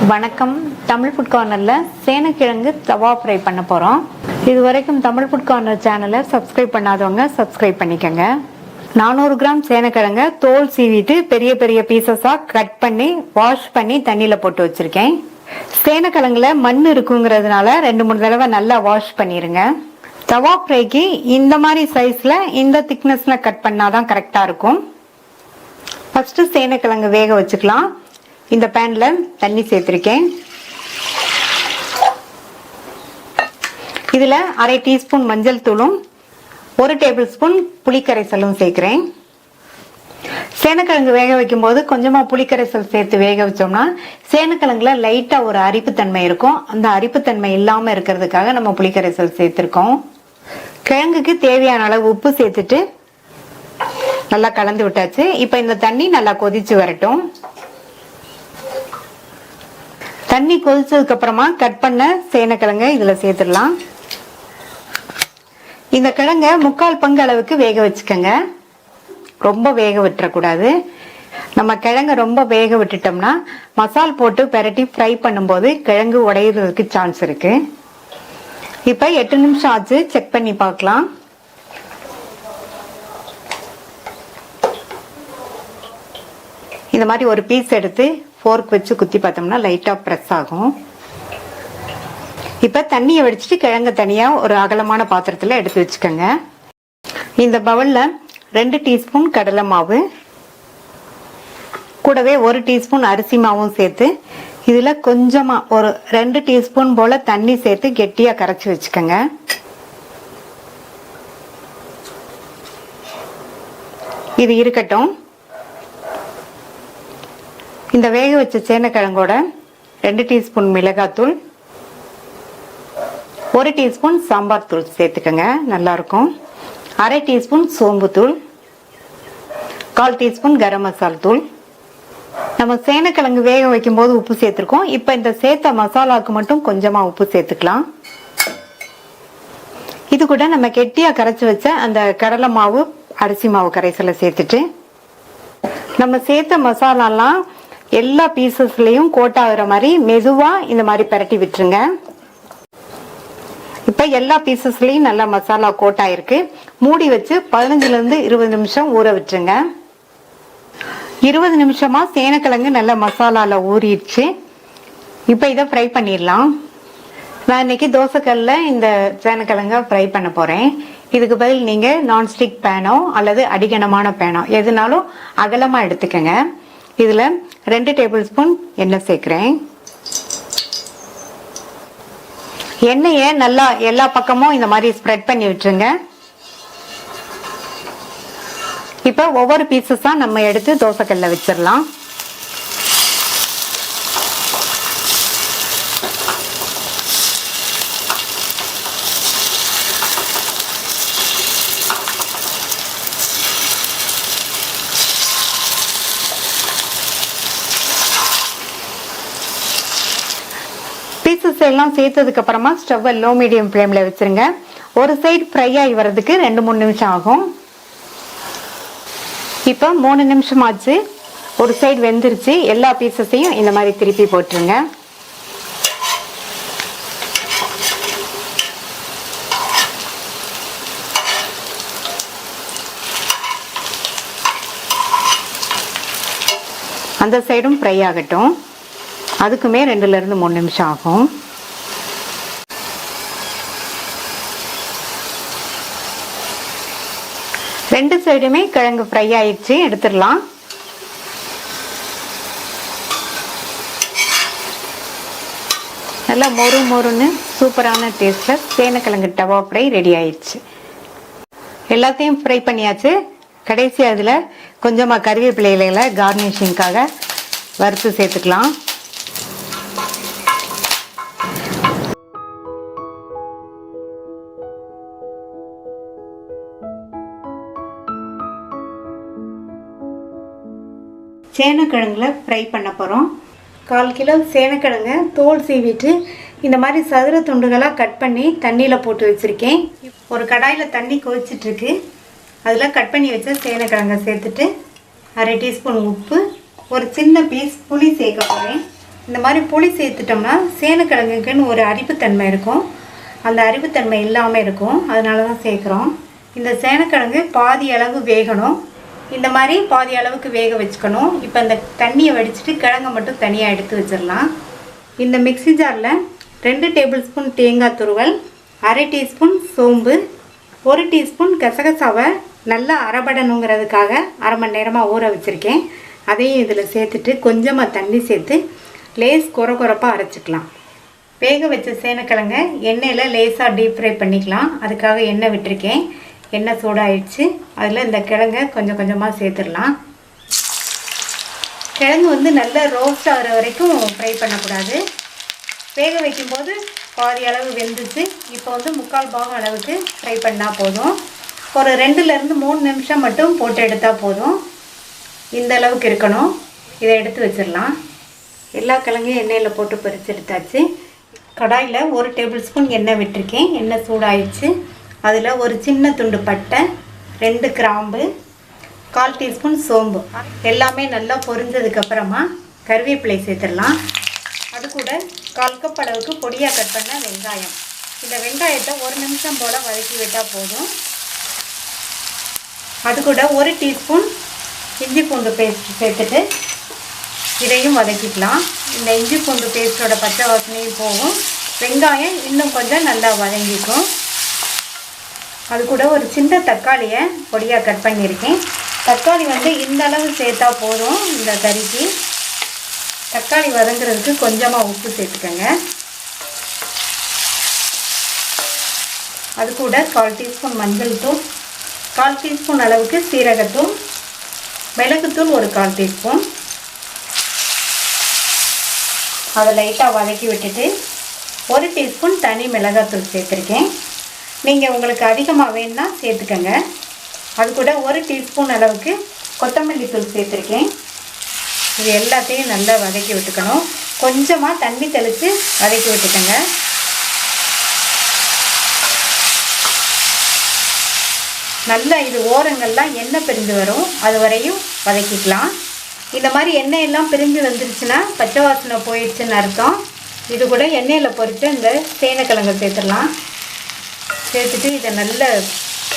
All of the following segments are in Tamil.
வணக்கம். தமிழ் ஃபுட் கார்னரில் சேனக்கிழங்கு தவா ஃப்ரை பண்ண போகிறோம். இது வரைக்கும் தமிழ் ஃபுட் கார்னர் சேனலை சப்ஸ்கிரைப் பண்ணாதவங்க சப்ஸ்கிரைப் பண்ணிக்கோங்க. 400 கிராம் சேனக்கிழங்க தோல் சீவிட்டு பெரிய பெரிய பீசஸாக கட் பண்ணி வாஷ் பண்ணி தண்ணியில் போட்டு வச்சுருக்கேன். சேனக்கிழங்குல மண் இருக்குங்கிறதுனால 2-3 தடவை நல்லா வாஷ் பண்ணிடுங்க. தவா ஃப்ரைக்கு இந்த மாதிரி சைஸில் இந்த திக்னஸில் கட் பண்ணாதான் கரெக்டாக இருக்கும். ஃபஸ்ட்டு சேனக்கிழங்கு வேக வச்சுக்கலாம். இந்த பேனில் தண்ணி சேர்த்துருக்கேன். இதில் 1/2 டீஸ்பூன் மஞ்சள் தூளும் 1 டேபிள் ஸ்பூன் புளிக்கரைசலும் சேர்க்குறேன். சேனக்கிழங்கு வேக வைக்கும் போது கொஞ்சமாக புளிக்கரைசல் சேர்த்து வேக வச்சோம்னா சேனக்கிழங்குல லைட்டாக ஒரு அரிப்புத்தன்மை இருக்கும். அந்த அரிப்புத்தன்மை இல்லாமல் இருக்கிறதுக்காக நம்ம புளிக்கரைசல் சேர்த்துருக்கோம். கிழங்குக்கு தேவையான அளவு உப்பு சேர்த்துட்டு நல்லா கலந்து விட்டாச்சு. இப்போ இந்த தண்ணி நல்லா கொதிச்சு வரட்டும். தண்ணி கொதிச்சதுக்கு அப்புறமா கட் பண்ண சேனக்கிழங்க இதுல சேர்த்துடலாம். இந்த கிழங்க 3/4 பங்கு அளவுக்கு வேக வச்சுக்கோங்க. ரொம்ப வேக விட்டுறக்கூடாது. நம்ம கிழங்க ரொம்ப வேக விட்டுட்டோம்னா மசால் போட்டு பெரட்டி ஃப்ரை பண்ணும்போது கிழங்கு உடையிறதுக்கு சான்ஸ் இருக்கு. இப்ப 8 நிமிஷம் ஆச்சு. செக் பண்ணி பார்க்கலாம். இந்த மாதிரி ஒரு பீஸ் எடுத்து ஃபோர்க் வச்சு குத்தி பார்த்தோம்னா லைட்டா ப்ரெஸ் ஆகும். இப்ப தண்ணியை வடிச்சிட்டு கிழங்கு தனியா ஒரு அகலமான பாத்திரத்துல எடுத்து வச்சுக்கோங்க. இந்த பவுல்ல 2 டீஸ்பூன் கடலை மாவு கூடவே 1 டீஸ்பூன் அரிசி மாவும் சேர்த்து இதுல கொஞ்சமா ஒரு 2 டீஸ்பூன் போல தண்ணி சேர்த்து கெட்டியா கரைச்சி வச்சுக்கோங்க. இது இருக்கட்டும். இந்த வேக வச்ச சேனக்கிழங்கோட 2 டீஸ்பூன் மிளகாத்தூள், 1 டீஸ்பூன் சாம்பார் தூள் சேர்த்துக்கோங்க, நல்லா இருக்கும். 1/2 டீஸ்பூன் சோம்பு தூள், 1/4 டீஸ்பூன் கரம் மசாலா தூள். நம்ம சேனக்கிழங்கு வேக வைக்கும் போது உப்பு சேர்த்திருக்கோம். இப்ப இந்த சேர்த்த மசாலாவுக்கு மட்டும் கொஞ்சமா உப்பு சேர்த்துக்கலாம். இது கூட நம்ம கெட்டியா கரைச்சி வச்ச அந்த கடலை மாவு அரிசி மாவு கரைசலை சேர்த்துட்டு நம்ம சேர்த்த மசாலாலாம் எல்லா பீசஸ்லயும் கோட் ஆகுற மாதிரி மெதுவா இந்த மாதிரி பரட்டி விட்டுருங்க. இப்ப எல்லா பீசஸ்லயும் நல்லா மசாலா கோட் ஆயிருக்கு. மூடி வச்சு 15 இருந்து 20 நிமிஷம் ஊற விட்டுருங்க. 20 நிமிஷமா சேனக்கிழங்கு நல்லா மசாலால ஊறிடுச்சு. இப்ப இதை ஃப்ரை பண்ணிடலாம். நான் இன்னைக்கு தோசைக்கல்ல இந்த சேனக்கிழங்க ஃப்ரை பண்ண போறேன். இதுக்கு பதில் நீங்க நான்ஸ்டிக் பேனோ அல்லது அடிகனமான பேனோ எதுனாலும் அகலமா எடுத்துக்கங்க. இதுல 2 டேபிள் ஸ்பூன் எண்ணெய் சேர்க்கிறேன். எண்ணெயை நல்லா எல்லா பக்கமும் இந்த மாதிரி ஸ்ப்ரெட் பண்ணி விட்டுருங்க. இப்ப ஒவ்வொரு பீசஸா நம்ம எடுத்து தோசைக்கல்ல வச்சிடலாம். பீசஸ் எல்லாம் சேர்த்ததுக்கு அப்புறமா ஸ்டவ் லோ மீடியம் ஃப்ளேம்ல வச்சிருங்க. ஒரு சைடு ஃப்ரை ஆகி வர்றதுக்கு 2-3 நிமிஷம் ஆகும். இப்போ 3 நிமிஷம் ஆச்சு. ஒரு சைடு வெந்துருச்சு. எல்லா பீசஸையும் இந்த மாதிரி திருப்பி போட்டுருங்க. அந்த சைடும் ஃப்ரை ஆகட்டும். அதுக்குமே 2-3 நிமிஷம் ஆகும். ரெண்டு சைடுமே கிழங்கு ஃப்ரை ஆயிடுச்சு. எடுத்துடலாம். நல்லா மொறு மொறுன்னு சூப்பரான டேஸ்ட்ல சேனக்கிழங்கு தவா ஃப்ரை ரெடி ஆயிடுச்சு. எல்லாத்தையும் ஃப்ரை பண்ணியாச்சு. கடைசி அதுல கொஞ்சமா கறிவேப்பிலை இலையில கார்னிஷிங்காக வறுத்து சேர்த்துக்கலாம். சேனக்கிழங்குல ஃப்ரை பண்ண போகிறோம். 1/4 கிலோ சேனக்கிழங்க தோல் சீவிட்டு இந்த மாதிரி சதுர துண்டுகளாக கட் பண்ணி தண்ணியில் போட்டு வச்சுருக்கேன். ஒரு கடாயில் தண்ணி கொதிச்சிட்ருக்கு. அதில் கட் பண்ணி வச்ச சேனக்கிழங்க சேர்த்துட்டு 1/2 டீஸ்பூன் உப்பு, ஒரு சின்ன பீஸ் புளி சேர்க்க போகிறேன். இந்த மாதிரி புளி சேர்த்துட்டோம்னா சேனக்கிழங்குக்குன்னு ஒரு அரிப்புத்தன்மை இருக்கும். அந்த அரிப்புத்தன்மை இல்லாமல் இருக்கும். அதனால தான் சேர்க்குறோம். இந்த சேனக்கிழங்கு பாதி அளவு வேகணும். இந்த மாதிரி பாதி அளவுக்கு வேக வச்சுக்கணும். இப்போ இந்த தண்ணியை வடிச்சிட்டு கிழங்கை மட்டும் தனியாக எடுத்து வச்சிடலாம். இந்த மிக்ஸி ஜாரில் 2 டேபிள் ஸ்பூன் தேங்காய் துருவல், 1/2 டீஸ்பூன் சோம்பு, 1 டீஸ்பூன் கசகசாவை நல்லா அரைபடணுங்கிறதுக்காக 1/2 மணி நேரமாக ஊற வச்சுருக்கேன். அதையும் இதில் சேர்த்துட்டு கொஞ்சமாக தண்ணி சேர்த்து லேஸ் கொரப்பாக அரைச்சிக்கலாம். வேக வச்ச சேனக்கிழங்கை எண்ணெயில் லேசாக டீப் ஃப்ரை பண்ணிக்கலாம். அதுக்காக எண்ணெய் விட்டுருக்கேன். எண்ணெய் சூடாயிடுச்சு. அதில் இந்த கிழங்கை கொஞ்சம் கொஞ்சமாக சேர்த்துடலாம். கிழங்கு வந்து நல்லா ரோஸ்ட் ஆகிற வரைக்கும் ஃப்ரை பண்ணக்கூடாது. வேக வைக்கும்போது பாதி அளவு வெந்துச்சு. இப்போ வந்து 3/4 பாகம் அளவுக்கு ஃப்ரை பண்ணால் போதும். ஒரு 2லேருந்து 3 நிமிஷம் மட்டும் போட்டு எடுத்தால் போதும். இந்த அளவுக்கு இருக்கணும். இதை எடுத்து வச்சிடலாம். எல்லா கிழங்கையும் எண்ணெயில் போட்டு பொரிச்சு எடுத்தாச்சு. கடாயில் 1 டேபிள் ஸ்பூன் எண்ணெய் விட்டுருக்கேன். எண்ணெய் சூடாயிடுச்சு. அதில் ஒரு சின்ன துண்டு பட்டை, 2 கிராம்பு, 1/4 டீஸ்பூன் சோம்பு எல்லாமே நல்லா பொரிஞ்சதுக்கப்புறமா கருவேப்பிலை சேர்த்துடலாம். அது கூட 1/4 கப் அளவுக்கு பொடியாக கட் பண்ண வெங்காயம். இந்த வெங்காயத்தை 1 நிமிஷம் போல் வதக்கி விட்டால் போதும். அது கூட 1 டீஸ்பூன் இஞ்சி பூண்டு பேஸ்ட் சேர்த்துட்டு இதையும் வதக்கிக்கலாம். இந்த இஞ்சி பூண்டு பேஸ்ட்டோட பச்சை வாசனையும் போகும். வெங்காயம் இன்னும் கொஞ்சம் நல்லா வதங்கிக்கும். அது கூட ஒரு சின்ன தக்காளியை பொடியாக கட் பண்ணியிருக்கேன். தக்காளி வந்து இந்த அளவு சேர்த்தா போதும். இந்த கறிக்கு தக்காளி வதங்குறதுக்கு கொஞ்சமாக உப்பு சேர்த்துக்கோங்க. அது கூட 1/4 டீஸ்பூன் மஞ்சள் தூள், 1/4 டீஸ்பூன் அளவுக்கு சீரகத்தூள், மிளகுத்தூள் ஒரு 1/4 டீஸ்பூன். அதை லைட்டாக வதக்கி விட்டுட்டு 1 டீஸ்பூன் தனி மிளகாத்தூள் சேர்த்துருக்கேன். நீங்கள் உங்களுக்கு அதிகமாக வேணும்னா சேர்த்துக்கங்க. அது கூட 1 டீஸ்பூன் அளவுக்கு கொத்தமல்லி தூள் சேர்த்துருக்கேன். இது எல்லாத்தையும் நல்லா வதக்கி விட்டுக்கணும். கொஞ்சமாக தண்ணி தெளித்து வதக்கி விட்டுக்கோங்க. நல்லா இது ஓரங்கள்லாம் எண்ணெய் பிரிஞ்சு வரும். அது வரையும் வதக்கிக்கலாம். இந்த மாதிரி எண்ணெய் எல்லாம் பிரிஞ்சு வந்துருச்சுன்னா பச்சை வாசனை போயிடுச்சுன்னு அர்த்தம். இது கூட எண்ணெயில் பொரித்து இந்த சேனக்கிழங்கை சேர்த்துடலாம். சேர்த்துட்டு இதை நல்லா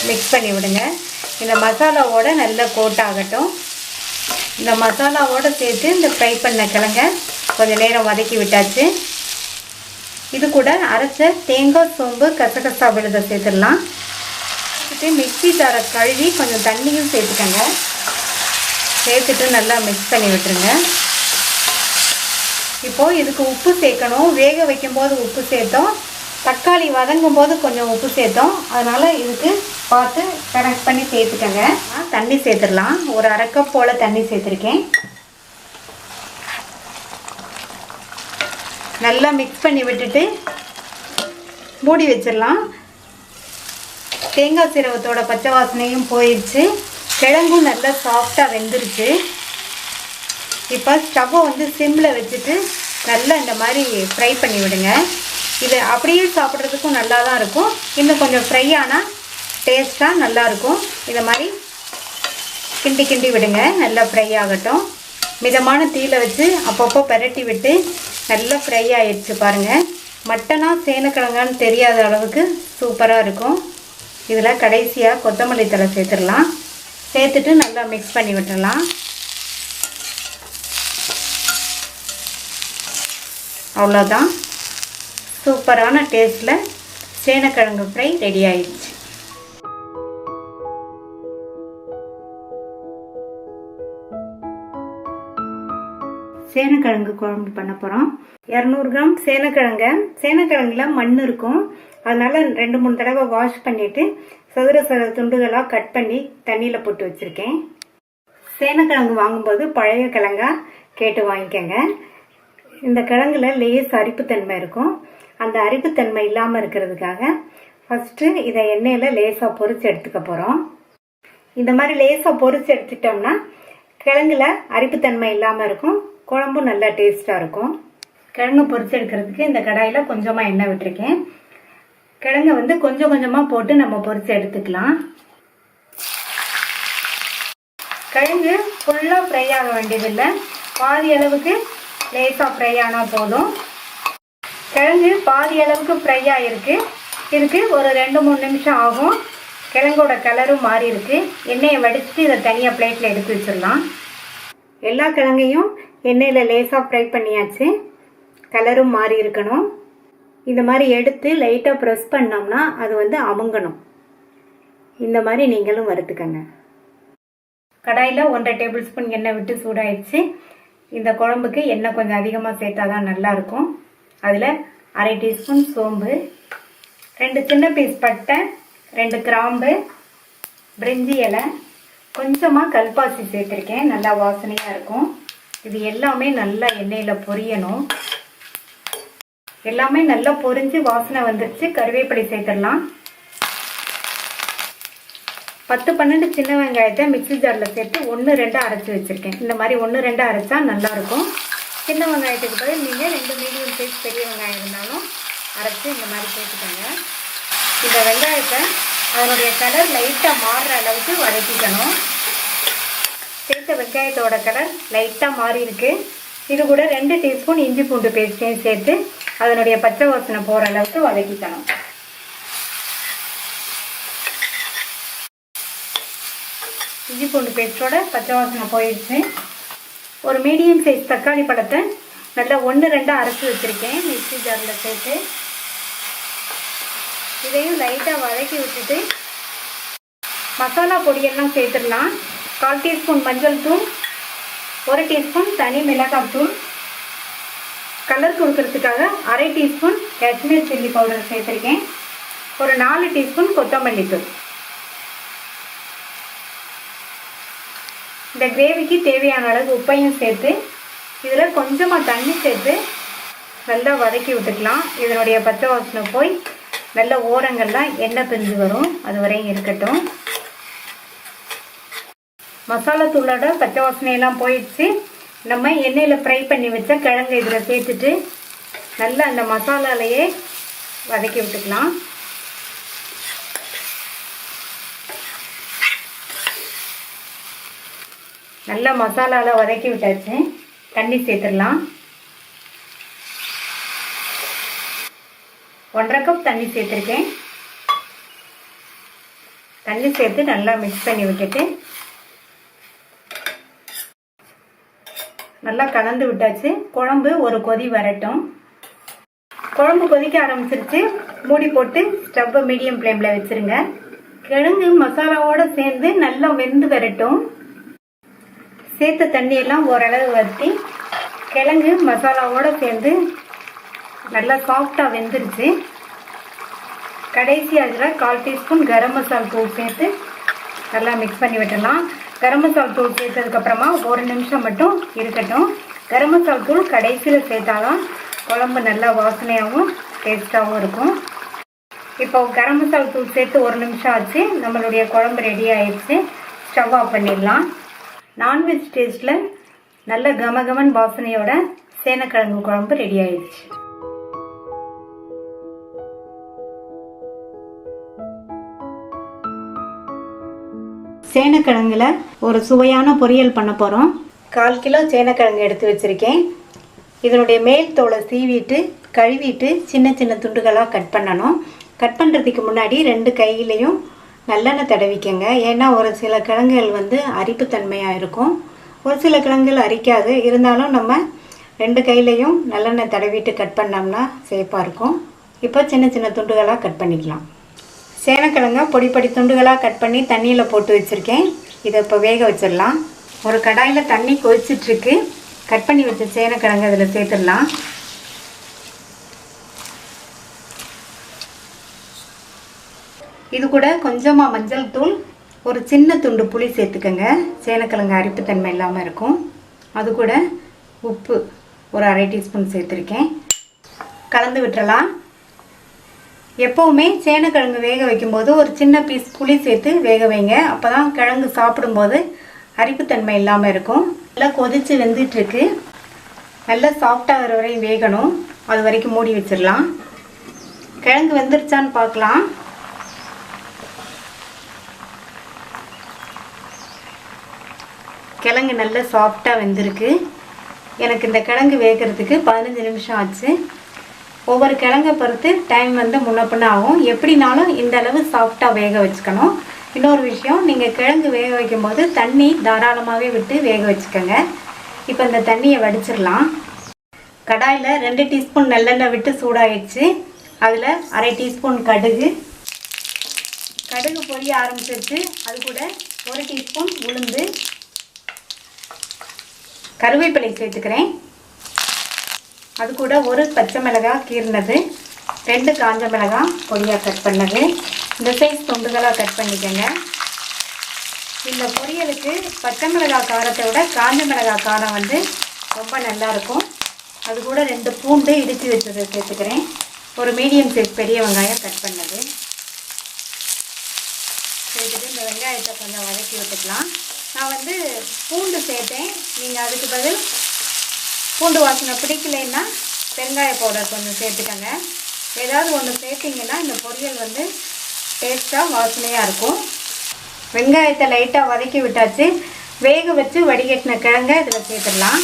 மிக்ஸ் பண்ணி விடுங்க. இந்த மசாலாவோட நல்லா கோட் ஆகட்டும். இந்த மசாலாவோடு சேர்த்து இந்த ஃப்ரை பண்ண கிழங்கை கொஞ்சம் நேரம் வதக்கி விட்டாச்சு. இது கூட அரைச்ச தேங்காய், சோம்பு, கசகசா விழுதை சேர்த்துடலாம். மிக்ஸி ஜாரை கழுவி கொஞ்சம் தண்ணியும் சேர்த்துக்கங்க. சேர்த்துட்டு நல்லா மிக்ஸ் பண்ணி விட்டுருங்க. இப்போது இதுக்கு உப்பு சேர்க்கணும். வேக வைக்கும்போது உப்பு சேர்த்தோம், தக்காளி வதங்கும் போது கொஞ்சம் உப்பு சேர்த்தோம். அதனால் இதுக்கு பார்த்து கனெக்ட் பண்ணி சேர்த்துக்கங்க. தண்ணி சேர்த்துடலாம். ஒரு 1/2 கப் போல் தண்ணி சேர்த்துருக்கேன். நல்லா மிக்ஸ் பண்ணி விட்டுட்டு மூடி வச்சிடலாம். தேங்காய் சீரகத்தோட பச்சை வாசனையும் போயிடுச்சு. கிழங்கும் நல்லா சாஃப்டாக வெந்துருச்சு. இப்போ ஸ்டவ்வை வந்து சிம்மில் வச்சுட்டு நல்லா இந்த மாதிரி ஃப்ரை பண்ணி விடுங்க. இது அப்படியே சாப்பிட்றதுக்கும் நல்லா தான் இருக்கும். இன்னும் கொஞ்சம் ஃப்ரை ஆனால் டேஸ்ட்டாக நல்லாயிருக்கும். இதை மாதிரி கிண்டி கிண்டி விடுங்க. நல்லா ஃப்ரை ஆகட்டும். மிதமான தீயில வச்சு அப்பப்போ பரட்டி விட்டு நல்லா ஃப்ரை ஆகிடுச்சு பாருங்கள். மட்டனா சேனக்கிழங்கான்னு தெரியாத அளவுக்கு சூப்பராக இருக்கும். இதில் கடைசியாக கொத்தமல்லி தழை சேர்த்துடலாம். சேர்த்துட்டு நல்லா மிக்ஸ் பண்ணி விட்டுடலாம். அவ்வளோதான். சூப்பரான டேஸ்ட்டில் சேனக்கிழங்கு ஃப்ரை ரெடி ஆயிடுச்சு. சேனக்கிழங்கு குழம்பு பண்ண போகிறோம். 200 கிராம் சேனக்கிழங்குல மண் இருக்கும். அதனால 2-3 தடவை வாஷ் பண்ணிட்டு சதுர துண்டுகளாக கட் பண்ணி தண்ணியில் போட்டு வச்சுருக்கேன். சேனக்கிழங்கு வாங்கும்போது பழைய கிழங்கா கேட்டு வாங்கிக்கோங்க. இந்த கிழங்குல லேஸ் அரிப்புத்தன்மை இருக்கும். அந்த அரிப்புத்தன்மை இல்லாமல் இருக்கிறதுக்காக ஃபஸ்ட்டு இதை எண்ணெயில் லேசாக பொரிச்சு எடுத்துக்க போகிறோம். இந்த மாதிரி லேசாக பொரிச்சு எடுத்துட்டோம்னா கிழங்குல அரிப்புத்தன்மை இல்லாமல் இருக்கும். குழம்பும் நல்லா டேஸ்ட்டாக இருக்கும். கிழங்கு பொரிச்சு எடுக்கிறதுக்கு இந்த கடாயில் கொஞ்சமாக எண்ணெய் விட்டுருக்கேன். கிழங்கை வந்து கொஞ்சம் கொஞ்சமாக போட்டு நம்ம பொரிச்சு எடுத்துக்கலாம். கிழங்கு ஃபுல்லாக ஃப்ரை ஆக வேண்டியதில்லை. பாதி அளவுக்கு லேசாக ஃப்ரை ஆனால் போதும். கிழங்கு பாதி அளவுக்கு ஃப்ரை ஆகிருக்கு. இதுக்கு ஒரு 2-3 நிமிஷம் ஆகும். கிழங்கோட கலரும் மாறி இருக்கு. எண்ணெயை வடிச்சுட்டு இதை தனியாக பிளேட்டில் எடுத்து வச்சிடலாம். எல்லா கிழங்கையும் எண்ணெயில் லேசாக ஃப்ரை பண்ணியாச்சு. கலரும் மாறி இருக்கணும். இந்த மாதிரி எடுத்து லைட்டாக ப்ரெஸ் பண்ணோம்னா அது வந்து அமுங்கணும். இந்த மாதிரி நீங்களும் வறுத்துக்கங்க. கடாயில் 1.5 டேபிள் ஸ்பூன் எண்ணெய் விட்டு சூடாயிடுச்சு. இந்த குழம்புக்கு எண்ணெய் கொஞ்சம் அதிகமாக சேர்த்தா தான் நல்லாயிருக்கும். அதில் 1/2 டீஸ்பூன் சோம்பு, 2 சின்ன பீஸ் பட்டை, 2 கிராம்பு, பிரிஞ்சி இலை, கொஞ்சமாக கல்பாசி சேர்த்துருக்கேன். நல்லா வாசனையாக இருக்கும். இது எல்லாமே நல்லா எண்ணெயில் பொரியணும். எல்லாமே நல்லா பொரிஞ்சு வாசனை வந்துருச்சு. கருவேப்பிலை சேர்த்துடலாம். 10-12 சின்ன வெங்காயத்தை மிக்ஸி ஜாரில் சேர்த்து 1-2 அரைச்சி வச்சுருக்கேன். இந்த மாதிரி 1-2 அரைச்சா நல்லாயிருக்கும். சின்ன வெங்காயத்துக்கு பதில் நீங்கள் 2 மீடியம் சைஸ் பெரிய வெங்காயம் இருந்தாலும் அரைச்சி இந்த மாதிரி சேர்த்துக்கோங்க. இந்த வெங்காயத்தை அதனுடைய கலர் லைட்டாக மாறுற அளவுக்கு வதக்கிக்கணும். சேர்த்த வெங்காயத்தோட கலர் லைட்டாக மாறி இருக்கு. இது கூட 2 டீஸ்பூன் இஞ்சி பூண்டு பேஸ்ட்டையும் சேர்த்து அதனுடைய பச்சை வாசனை போகிற அளவுக்கு வதக்கிக்கணும். இஞ்சி பூண்டு பேஸ்ட்டோட பச்சை வாசனை போயிடுச்சு. ஒரு மீடியம் சைஸ் தக்காளி பழத்தை நல்லா 1-2 அரைச்சி வச்சுருக்கேன் மிக்ஸி ஜாரில் சேர்த்து. இதையும் லைட்டாக வதக்கி விட்டுட்டு மசாலா பொடியெல்லாம் சேர்த்துடலாம். 1/4 டீஸ்பூன் மஞ்சள் தூள், 1 டீஸ்பூன் தனி மிளகாய் தூள், கலர் கொடுக்கறதுக்காக 1/2 டீஸ்பூன் காஷ்மீர் சில்லி பவுடர் சேர்த்துருக்கேன். ஒரு 4 டீஸ்பூன் கொத்தமல்லி தூள். இந்த கிரேவிக்கு தேவையான அளவு உப்பையும் சேர்த்து இதில் கொஞ்சமாக தண்ணி சேர்த்து நல்லா வதக்கி விட்டுக்கலாம். இதனுடைய பச்சை வாசனை போய் நல்ல ஓரங்கள்லாம் எண்ணெய் பிரிஞ்சு வரும். அது வரையும் இருக்கட்டும். மசாலா தூளோட பச்சை வாசனையெல்லாம் போயிடுச்சு. நம்ம எண்ணெயில் ஃப்ரை பண்ணி வச்ச கிழங்கு இதில் சேர்த்துட்டு நல்லா அந்த மசாலாலையே வதக்கி விட்டுக்கலாம். நல்லா மசாலாவில் வதக்கி விட்டாச்சு. தண்ணி சேர்த்துடலாம். 1/2 கப் தண்ணி சேர்த்துருக்கேன். தண்ணி சேர்த்து நல்லா மிக்ஸ் பண்ணி விட்டுட்டு நல்லா கலந்து விட்டாச்சு. குழம்பு ஒரு கொதி வரட்டும். குழம்பு கொதிக்க ஆரம்பிச்சிருச்சு. மூடி போட்டு ஸ்டவ்வை மீடியம் ஃப்ளேமில் வச்சுருங்க. கிழங்கு மசாலாவோடு சேர்ந்து நல்லா வெந்து வரட்டும். சேர்த்த தண்ணியெல்லாம் ஓரளவு வற்றி கிழங்கு மசாலாவோடு சேர்ந்து நல்லா சாஃப்டாக வெந்துருச்சு. கடைசி அதில் 1/4 டீஸ்பூன் கரம் மசாலா தூள் சேர்த்து நல்லா மிக்ஸ் பண்ணி விட்டுடலாம். கரம் மசாலா தூள் சேர்த்ததுக்கப்புறமா 1 நிமிஷம் மட்டும் இருக்கட்டும். கரம் மசாலா தூள் கடைசியில் சேர்த்தாதான் குழம்பு நல்லா வாசனையாகவும் டேஸ்ட்டாகவும் இருக்கும். இப்போ கரம் மசாலா தூள் சேர்த்து 1 நிமிஷம் ஆச்சு. நம்மளுடைய குழம்பு ரெடி ஆயிடுச்சு. ஸ்டவ் ஆஃப் பண்ணிடலாம். நான்வெஜ் டேஸ்ட்டில் நல்ல கமகமன் வாசனையோட சேனக்கிழங்கு குழம்பு ரெடி ஆயிடுச்சு. சேனக்கிழங்குல ஒரு சுவையான பொரியல் பண்ண போகிறோம். 1/4 கிலோ சேனக்கிழங்கு எடுத்து வச்சுருக்கேன். இதனுடைய மேல் தோலை சீவிட்டு கழுவிட்டு சின்ன சின்ன துண்டுகளாக கட் பண்ணணும். கட் பண்ணுறதுக்கு முன்னாடி 2 கையிலையும் நல்லெண்ணெய் தடவிக்கங்க. ஏன்னா ஒரு சில கிழங்குகள் வந்து அரிப்புத்தன்மையாக இருக்கும். ஒரு சில கிழங்குகள் அரிக்காது. இருந்தாலும் நம்ம 2 கையிலையும் நல்லெண்ணெய் தடவிட்டு கட் பண்ணோம்னா சேஃபாக இருக்கும். இப்போ சின்ன சின்ன துண்டுகளாக கட் பண்ணிக்கலாம். சேனக்கிழங்க பொடி பொடி துண்டுகளாக கட் பண்ணி தண்ணியில் போட்டு வச்சுருக்கேன். இதை இப்போ வேக வச்சிடலாம். ஒரு கடாயில் தண்ணி கொதிச்சிட்ருக்கு. கட் பண்ணி வச்ச சேனக்கிழங்கு அதில் சேர்த்துடலாம். இது கூட கொஞ்சமாக மஞ்சள் தூள், ஒரு சின்ன துண்டு புளி சேர்த்துக்கோங்க. சேனக்கிழங்கு அரிப்புத்தன்மை இல்லாமல் இருக்கும். அது கூட உப்பு ஒரு 1/2 டீஸ்பூன் சேர்த்துருக்கேன். கலந்து விட்டுறலாம். எப்போவுமே சேனக்கிழங்கு வேக வைக்கும்போது ஒரு சின்ன பீஸ் புளி சேர்த்து வேக வைங்க. அப்போ தான் கிழங்கு சாப்பிடும்போது அரிப்புத்தன்மை இல்லாமல் இருக்கும். நல்லா கொதித்து வெந்துட்டுருக்கு. நல்லா சாஃப்டாக வர வரையும் வேகணும். அது வரைக்கும் மூடி வச்சிடலாம். கிழங்கு வெந்துருச்சான்னு பார்க்கலாம். கிழங்கு நல்லா சாஃப்டாக வெந்திருக்கு. எனக்கு இந்த கிழங்கு வேகிறதுக்கு 15 நிமிஷம் ஆச்சு. ஒவ்வொரு கிழங்கை பொறுத்து டைம் வந்து முன்ன பின்ன ஆகும். எப்படினாலும் இந்த அளவு சாஃப்டாக வேக வச்சுக்கணும். இன்னொரு விஷயம், நீங்கள் கிழங்கு வேக வைக்கும்போது தண்ணி தாராளமாகவே விட்டு வேக வச்சுக்கோங்க. இப்போ இந்த தண்ணியை வடிச்சிடலாம். கடாயில் 2 டீஸ்பூன் நல்லெண்ணெய் விட்டு சூடாகிடுச்சு. அதில் அரை டீஸ்பூன் கடுகு பொரிய ஆரம்பிச்சிருச்சு. அது கூட 1 டீஸ்பூன் உளுந்து, கருவேப்பிலை சேர்த்துக்கிறேன். அது கூட 1 பச்சை மிளகாய் கீர்னது, 2 காஞ்ச மிளகாய் பொடியாக கட் பண்ணது, இந்த சைஸ் துண்டுகளாக கட் பண்ணிக்கோங்க. இந்த பொரியலுக்கு பச்சை மிளகாய் காரத்தை விட காஞ்ச மிளகாய் காரம் வந்து ரொம்ப நல்லாயிருக்கும். அது கூட 2 பூண்டு இடித்து வச்சதை சேர்த்துக்கிறேன். ஒரு மீடியம் சைஸ் பெரிய வெங்காயம் கட் பண்ணது சேர்த்துட்டு இந்த வெங்காயத்தை கொஞ்சம் வதக்கி விட்டுக்கலாம். நான் வந்து பூண்டு சேர்த்தேன். நீங்கள் அதுக்கு பதில் பூண்டு வாசனை பிடிக்கலைன்னா பெருங்காய பவுடர் கொஞ்சம் சேர்த்துக்கோங்க. ஏதாவது ஒன்று சேர்த்திங்கன்னா இந்த பொரியல் வந்து டேஸ்ட்டாக வாசனையாக இருக்கும். வெங்காயத்தை லைட்டாக வதக்கி விட்டாச்சு. வேக வச்சு வடிகட்டின கிழங்க இதில் சேர்த்துடலாம்.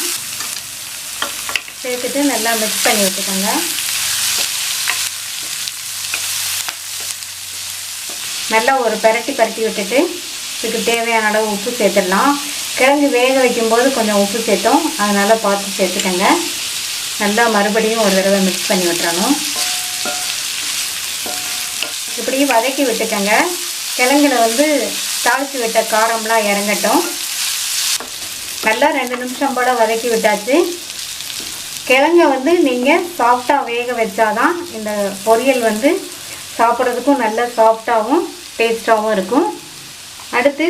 சேர்த்துட்டு நல்லா மிக்ஸ் பண்ணி விட்டுக்கோங்க. நல்லா ஒரு பரட்டி விட்டுட்டு இதுக்கு தேவையான அளவு உப்பு சேர்த்துடலாம். கிழங்கு வேக வைக்கும்போது கொஞ்சம் உப்பு சேர்த்தோம், அதனால் பார்த்து சேர்த்துக்கோங்க. நல்லா மறுபடியும் ஒரு தடவை மிக்ஸ் பண்ணி விட்டுறணும். இப்படி வதக்கி விட்டுக்கோங்க. கிழங்குல வந்து தாளித்து விட்ட காரம்லாம் இறங்கட்டும். நல்லா 2 நிமிஷம் போல் வதக்கி விட்டாச்சு. கிழங்க வந்து நீங்கள் சாஃப்டாக வேக வச்சாதான் இந்த பொரியல் வந்து சாப்பிட்றதுக்கும் நல்ல சாஃப்டாகவும் டேஸ்ட்டாகவும் இருக்கும். அடுத்து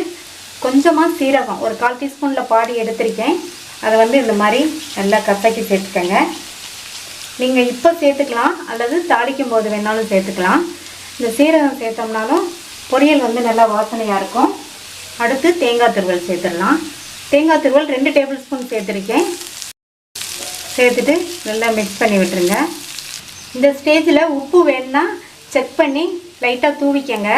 கொஞ்சமாக சீரகம், ஒரு 1/4 டீஸ்பூனில் பாதி எடுத்திருக்கேன். அதை வந்து இந்த மாதிரி நல்லா கசக்கி சேர்த்துக்கங்க. நீங்கள் இப்போ சேர்த்துக்கலாம் அல்லது தாளிக்கும் போது வேணாலும் சேர்த்துக்கலாம். இந்த சீரகம் சேர்த்தோம்னாலும் பொரியல் வந்து நல்லா வாசனையாக இருக்கும். அடுத்து தேங்காய் துருவல் சேர்த்துடலாம். தேங்காய் துருவல் 2 டேபிள் ஸ்பூன் சேர்த்துருக்கேன். சேர்த்துட்டு நல்லா மிக்ஸ் பண்ணி விட்டுருங்க. இந்த ஸ்டேஜில் உப்பு வேணுன்னா செக் பண்ணி லைட்டாக தூவிக்கங்க.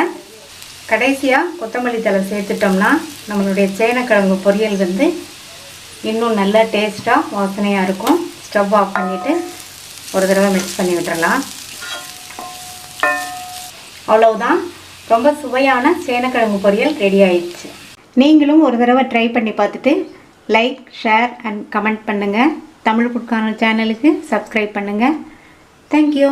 கடைசியாக கொத்தமல்லி தழை சேர்த்துட்டோம்னா நம்மளுடைய சேனக்கிழங்கு பொரியல் வந்து இன்னும் நல்லா டேஸ்ட்டாக வாசனையாக இருக்கும். ஸ்டவ் ஆஃப் பண்ணிவிட்டு ஒரு தடவை மிக்ஸ் பண்ணி விட்டுறலாம். அவ்வளவுதான், ரொம்ப சுவையான சேனக்கிழங்கு பொரியல் ரெடி ஆயிடுச்சு. நீங்களும் ஒரு தடவை ட்ரை பண்ணி பார்த்துட்டு லைக், ஷேர் அண்ட் கமெண்ட் பண்ணுங்கள். தமிழ் ஃபுட் கார்னர் சேனலுக்கு சப்ஸ்கிரைப் பண்ணுங்கள். தேங்க்யூ.